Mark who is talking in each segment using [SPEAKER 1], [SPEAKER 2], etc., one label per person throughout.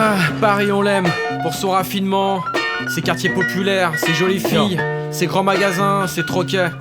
[SPEAKER 1] Ah, Paris on l'aime, pour son raffinement, ses quartiers populaires, ses jolies filles, ses grands magasins, ses troquets.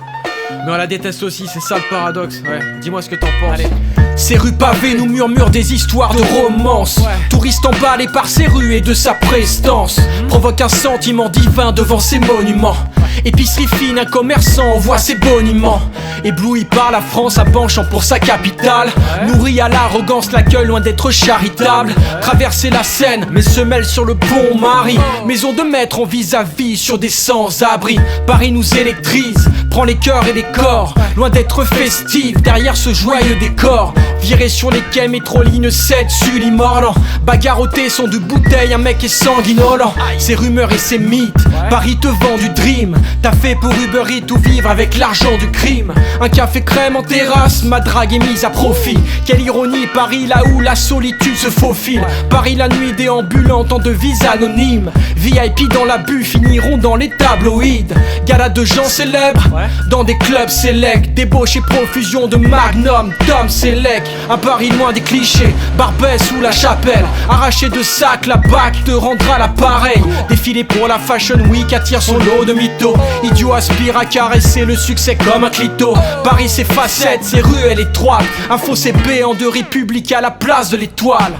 [SPEAKER 1] Mais on la déteste aussi, c'est ça le paradoxe, ouais, dis-moi ce que t'en penses. Allez.
[SPEAKER 2] Ces rues pavées nous murmurent des histoires de romance. Touristes emballés par ces rues et de sa prestance provoque un sentiment divin devant ces monuments. Épicerie fine, un commerçant envoie ses boniments. Ébloui par la France à penchant pour sa capitale, nourri à l'arrogance, l'accueil loin d'être charitable. Traverser la Seine, mais se mêle sur le pont Marie. Maison de maître en vis-à-vis sur des sans-abri. Paris nous électrise, prend les cœurs et les corps. Loin d'être festif, derrière ce joyeux décor. Viré sur les quais, métro ligne 7, Sully-Morland. Bagarroté, son de bouteille, un mec est sanguinolent. Ces rumeurs et ces mythes, Paris te vend du dream. T'as fait pour Uber Eats ou vivre avec l'argent du crime. Un café crème en terrasse, ma drague est mise à profit. Quelle ironie, Paris là où la solitude se faufile. Paris la nuit déambulante en devises anonymes. VIP dans l'abus finiront dans les tabloïds. Gala de gens célèbres, dans des clubs sélects. Débauche et profusion de Magnum, Tom Select. Un Paris loin des clichés, Barbès ou la Chapelle. Arraché de sac, la BAC te rendra l'appareil. Défilé pour la Fashion Week attire son lot de mythos. Idiot aspire à caresser le succès comme un clito. Paris ses facettes, ses ruelles étroites. Un fossé béant de République à la place de l'étoile.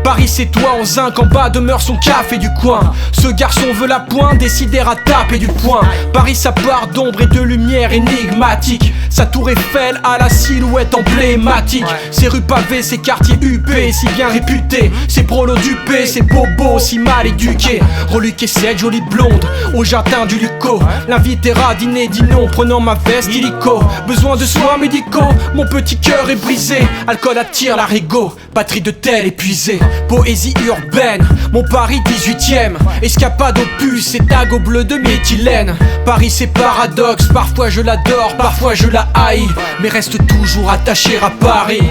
[SPEAKER 2] Paris c'est toi en zinc, en bas demeure son café du coin. Ce garçon veut la pointe, décider à taper du poing. Paris sa part d'ombre et de lumière énigmatique. Sa tour Eiffel à la silhouette emblématique. Ses rues pavées, ses quartiers huppés, si bien réputés. Ses prolos dupés, ses bobos si mal éduqués. Reluquée cette jolie blonde, au jardin du Luco. L'invitera à dîner, dit non, prenant ma veste illico. Besoin de soins médicaux, mon petit cœur est brisé. Alcool attire la rigo, batterie de tel épuisée. Poésie urbaine, mon Paris 18ème. Escapade opus et tag au bleu de méthylène. Paris c'est paradoxe, parfois je l'adore, parfois je la haïs. Mais reste toujours attaché à Paris.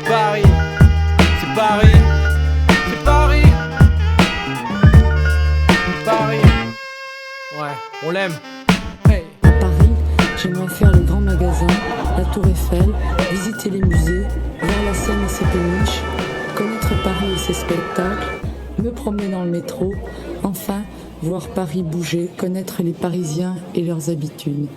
[SPEAKER 1] Paris, c'est Paris, c'est Paris. Paris, ouais, on l'aime. Hey.
[SPEAKER 3] À Paris, j'aimerais faire les grands magasins, la tour Eiffel, visiter les musées, voir la Seine et ses péniches, connaître Paris et ses spectacles, me promener dans le métro, enfin voir Paris bouger, connaître les Parisiens et leurs habitudes.